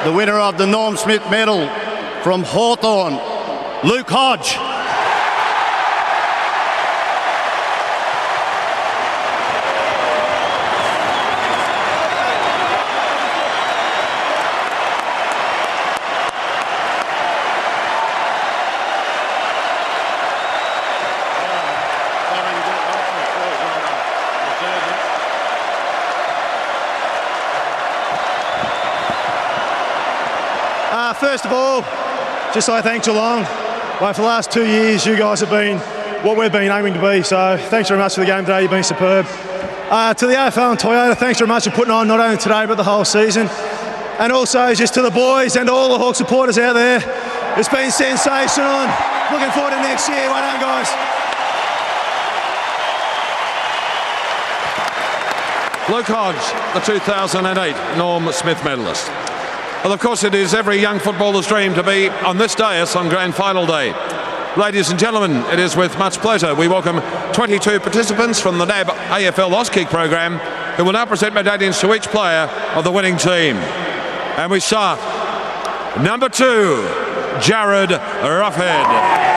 the winner of the Norm Smith Medal from Hawthorn, Luke Hodge. First of all, just say thanks Geelong. For the last 2 years, you guys have been what we've been aiming to be, so thanks very much for the game today. You've been superb. To the AFL and Toyota, thanks very much for putting on not only today but the whole season. And also just to the boys and all the Hawk supporters out there. It's been sensational and looking forward to next year. Well done, guys. Luke Hodge, the 2008 Norm Smith medalist. Well, of course, it is every young footballer's dream to be on this dais on Grand Final Day. Ladies and gentlemen, it is with much pleasure we welcome 22 participants from the NAB AFL Auskick program who will now present medallions to each player of the winning team. And we start. Number 2, Jared Roughhead.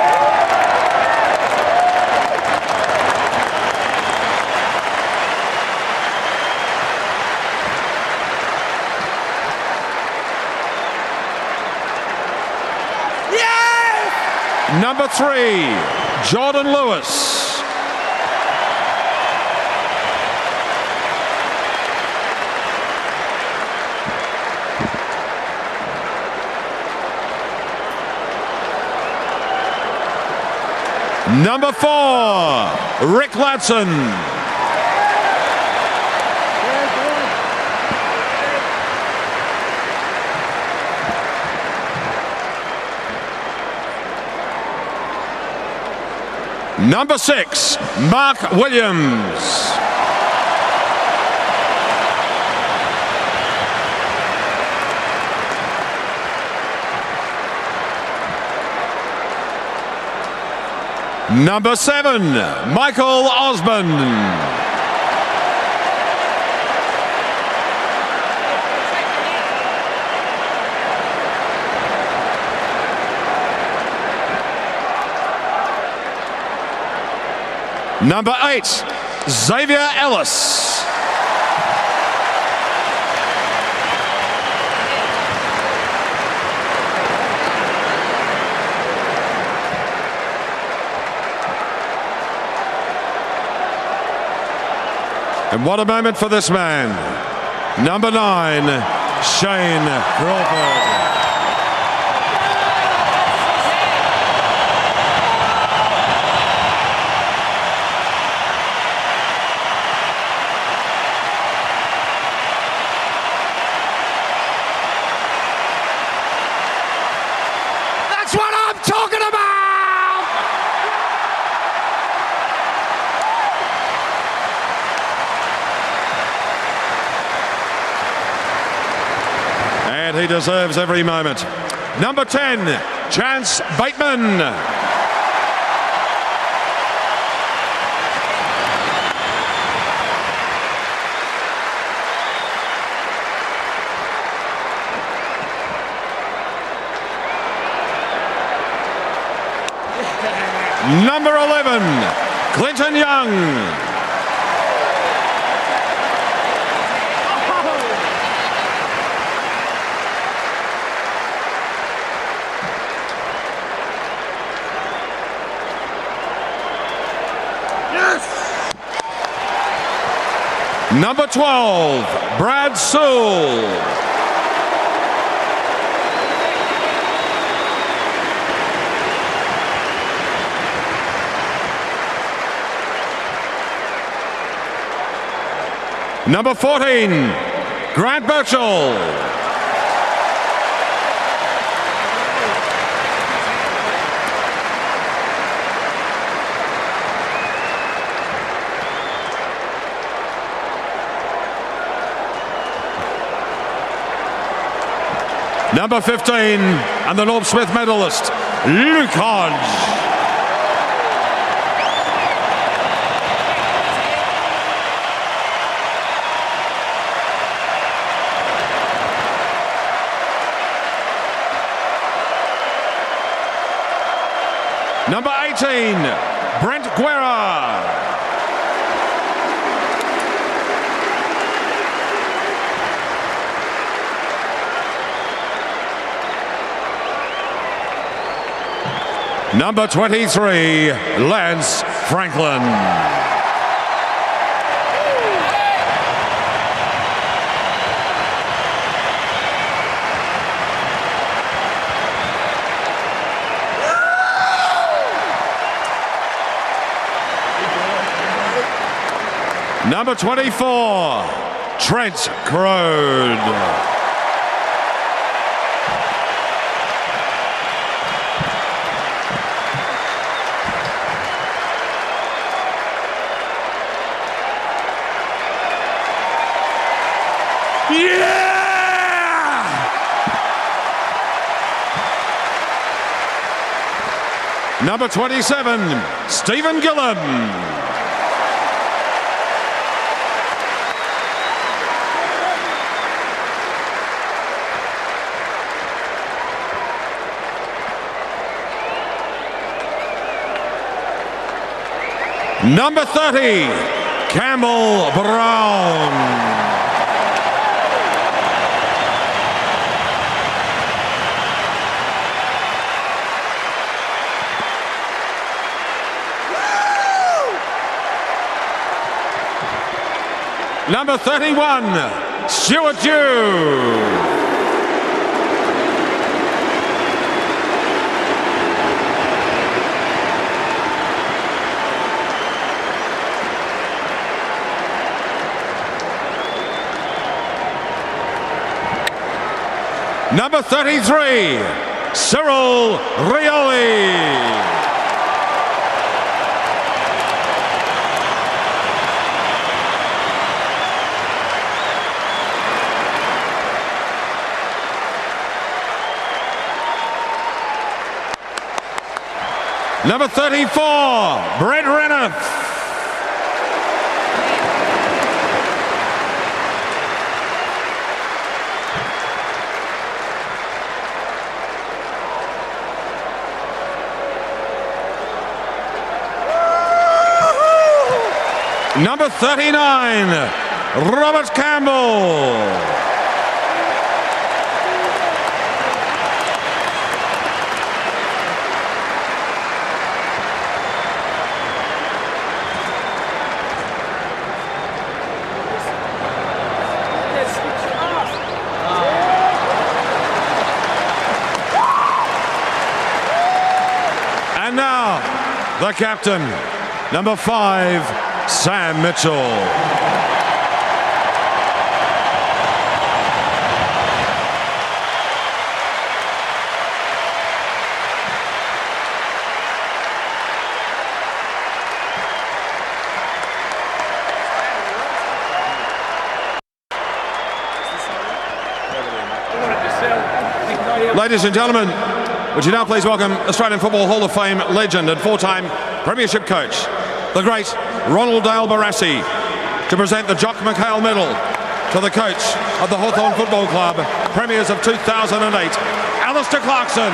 Number 3, Jordan Lewis. Number 4, Rick Ladson. Number 6, Mark Williams. Number 7, Michael Osmond. Number 8, Xavier Ellis. And what a moment for this man. Number 9, Shane Crawford. Talking about! And he deserves every moment. Number 10, Chance Bateman. Number 11, Clinton Young. Yes! Number 12, Brad Sewell. Number 14, Grant Birchall. Number 15, and the Norm Smith medalist, Luke Hodge. Number 18, Brent Guerra. Number 23, Lance Franklin. Number 24, Trent Crode. Number 27, Stephen Gillen. Number 30, Campbell Brown. Number 31, Stuart Dew. Number 33, Cyril Rioli. Number 34, Brett Renneth. Number 39, Robert Campbell. And now, the captain, number 5, Sam Mitchell. Ladies and gentlemen, would you now please welcome Australian Football Hall of Fame legend and 4-time Premiership coach, the great Ronald Dale Barassi, to present the Jock McHale Medal to the coach of the Hawthorn Football Club, Premiers of 2008, Alistair Clarkson.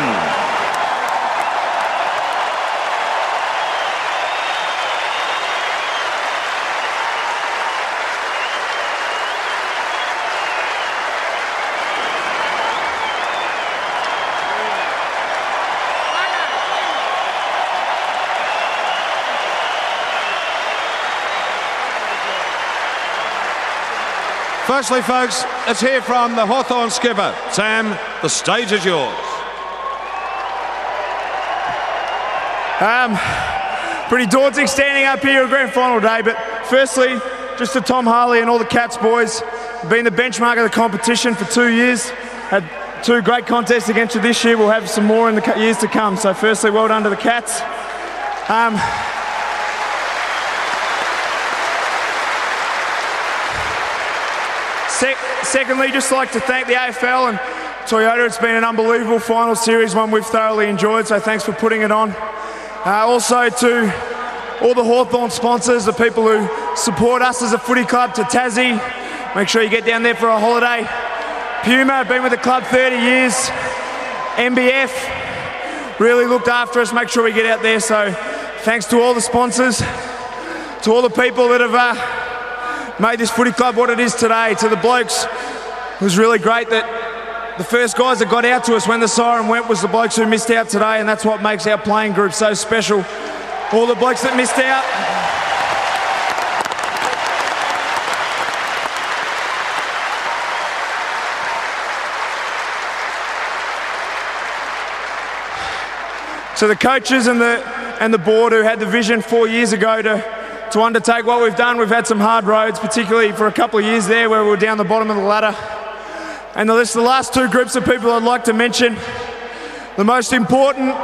Firstly, folks, let's hear from the Hawthorn skipper. Sam, the stage is yours. Pretty daunting standing up here at grand final day, but firstly, just to Tom Harley and all the Cats boys, been the benchmark of the competition for 2 years. Had 2 great contests against you this year. We'll have some more in the years to come. So firstly, well done to the Cats. Secondly, just like to thank the AFL and Toyota. It's been an unbelievable final series, one we've thoroughly enjoyed, so thanks for putting it on. Also to all the Hawthorn sponsors, the people who support us as a footy club, to Tassie, make sure you get down there for a holiday. Puma, been with the club 30 years. MBF, really looked after us, make sure we get out there. So thanks to all the sponsors, to all the people that have made this footy club what it is today, to the blokes. It was really great that the first guys that got out to us when the siren went was the blokes who missed out today, and that's what makes our playing group so special. All the blokes that missed out. So the coaches and the board who had the vision 4 years ago to undertake what we've done. We've had some hard roads, particularly for a couple of years there where we were down the bottom of the ladder. And the last two groups of people I'd like to mention. The most important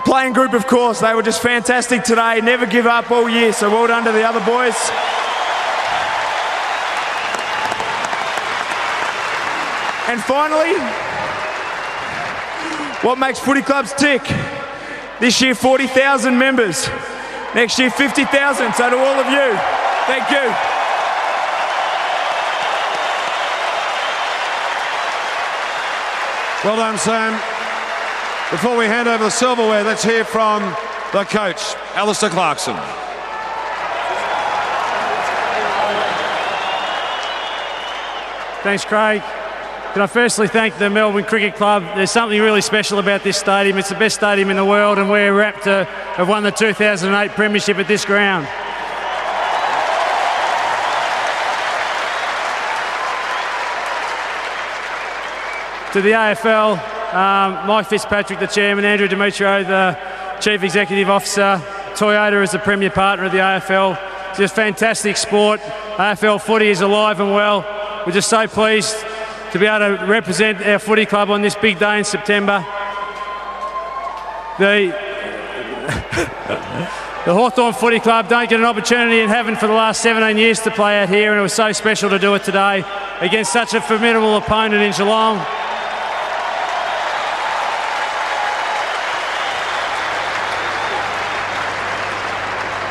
playing group, of course. They were just fantastic today. Never give up all year, so well done to the other boys. And finally, what makes footy clubs tick? This year, 40,000 members. Next year, 50,000. So to all of you, thank you. Well done, Sam. Before we hand over the silverware, let's hear from the coach, Alistair Clarkson. Thanks, Craig. Can I firstly thank the Melbourne Cricket Club? There's something really special about this stadium. It's the best stadium in the world, and we're rapt to have won the 2008 Premiership at this ground. To the AFL, Mike Fitzpatrick, the chairman, Andrew Demetrio, the chief executive officer, Toyota is the premier partner of the AFL. It's a fantastic sport. AFL footy is alive and well. We're just so pleased to be able to represent our footy club on this big day in September. The Hawthorn Footy Club don't get an opportunity in heaven for the last 17 years to play out here, and it was so special to do it today against such a formidable opponent in Geelong.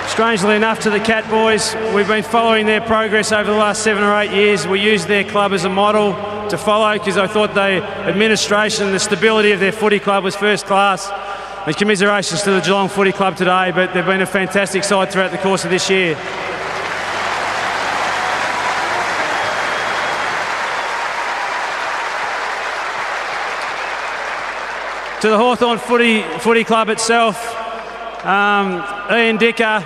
Strangely enough, to the Cat boys, we've been following their progress over the last 7 or 8 years. We used their club as a model to follow because I thought the administration, the stability of their footy club was first class. And commiserations to the Geelong Footy Club today, but they've been a fantastic side throughout the course of this year. To the Hawthorn Footy Club itself, Ian Dicker,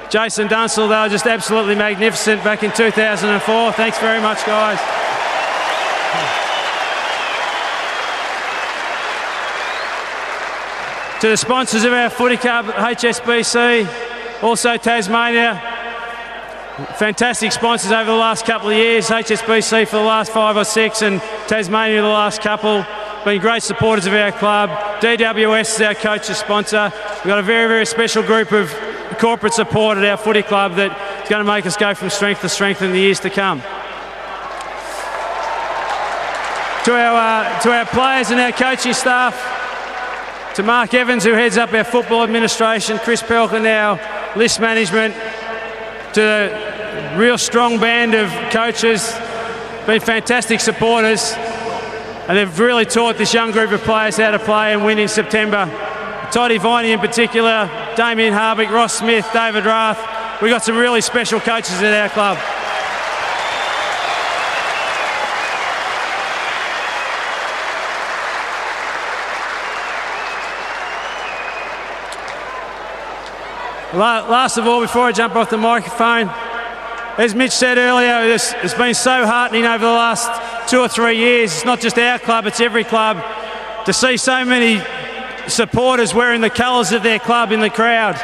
Jason Dunsell, they were just absolutely magnificent back in 2004. Thanks very much, guys. To the sponsors of our footy club, HSBC, also Tasmania, fantastic sponsors over the last couple of years, HSBC for the last 5 or 6 and Tasmania the last couple. Been great supporters of our club. DWS is our coach's sponsor. We've got a very, very special group of corporate support at our footy club that is going to make us go from strength to strength in the years to come. To our players and our coaching staff, to Mark Evans, who heads up our football administration, Chris Pelkin, our list management, to a real strong band of coaches, been fantastic supporters, and they've really taught this young group of players how to play and win in September. Toddy Viney in particular, Damien Harvick, Ross Smith, David Rath. We've got some really special coaches at our club. Last of all, before I jump off the microphone, as Mitch said earlier, it's been so heartening over the last 2 or 3 years. It's not just our club, it's every club, to see so many supporters wearing the colours of their club in the crowd.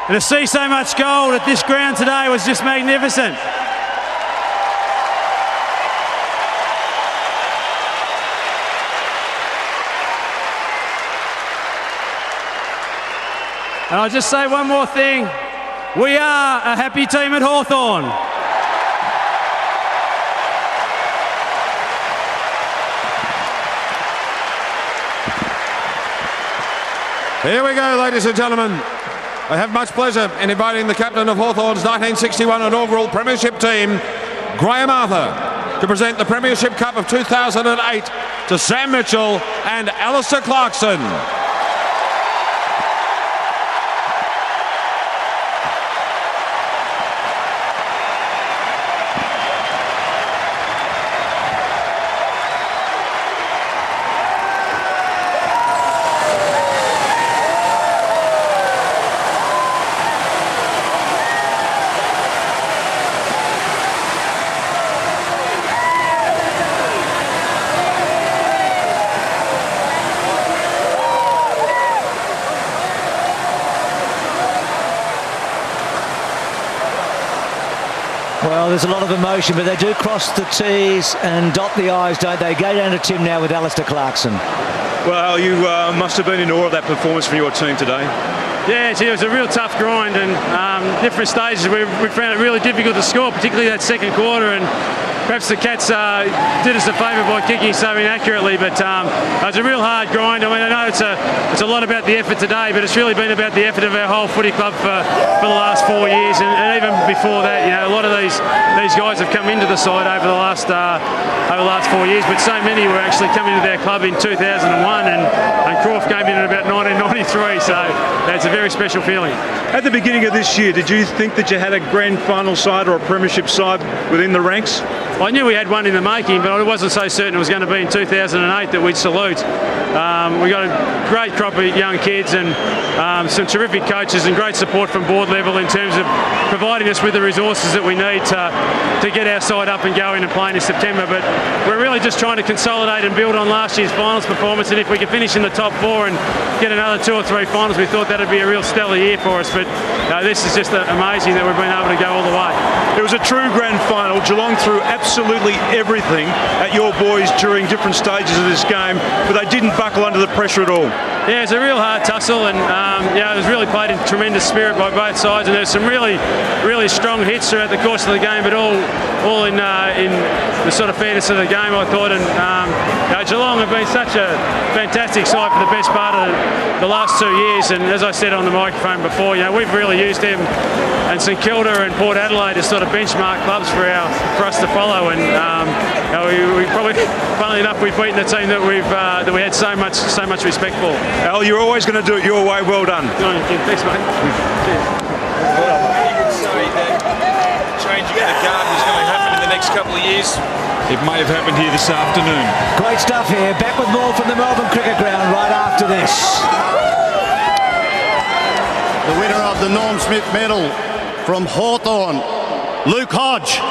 And to see so much gold at this ground today was just magnificent. And I'll just say one more thing. We are a happy team at Hawthorn. Here we go, ladies and gentlemen. I have much pleasure in inviting the captain of Hawthorn's 1961 inaugural premiership team, Graham Arthur, to present the Premiership Cup of 2008 to Sam Mitchell and Alistair Clarkson. Well, there's a lot of emotion, but they do cross the T's and dot the I's, don't they? Go down to Tim now with Alistair Clarkson. Well, you must have been in awe of that performance from your team today. Yeah, it was a real tough grind, and different stages we found it really difficult to score, particularly that second quarter, and perhaps the Cats did us a favour by kicking so inaccurately, but it was a real hard grind. I mean, I know it's a lot about the effort today, but it's really been about the effort of our whole footy club for the last 4 years, and even before that. You know, a lot of these guys have come into the side over the last 4 years, but so many were actually coming to their club in 2001, and Croft came in about 1993, so it's a very special feeling. At the beginning of this year, did you think that you had a grand final side or a premiership side within the ranks? I knew we had one in the making, but I wasn't so certain it was going to be in 2008 that we'd salute. We got a great crop of young kids and some terrific coaches and great support from board level in terms of providing us with the resources that we need to get our side up and going and playing in September. But we're really just trying to consolidate and build on last year's finals performance, and if we can finish in the top four and get another 2 or 3 finals, we thought that'd be a real stellar year for us. But this is just amazing that we've been able to go all the way. It was a true grand final. Geelong threw absolutely everything at your boys during different stages of this game, but they didn't buckle under the pressure at all. Yeah, it's a real hard tussle, and it was really played in tremendous spirit by both sides, and there's some really strong hits throughout the course of the game, but all in the sort of fairness of the game, I thought. And Geelong have been such a fantastic side for the best part of the last 2 years, and as I said on the microphone before, we've really used them and St Kilda and Port Adelaide as sort of benchmark clubs for us to follow, and we probably, funnily enough, we've beaten the team that we had so much respect for. Al, you're always going to do it your way. Well done. Thanks, mate. Cheers. You could say that changing of the guard was going to happen in the next couple of years. It may have happened here this afternoon. Great stuff here. Back with more from the Melbourne Cricket Ground right after this. The winner of the Norm Smith Medal from Hawthorn, Luke Hodge.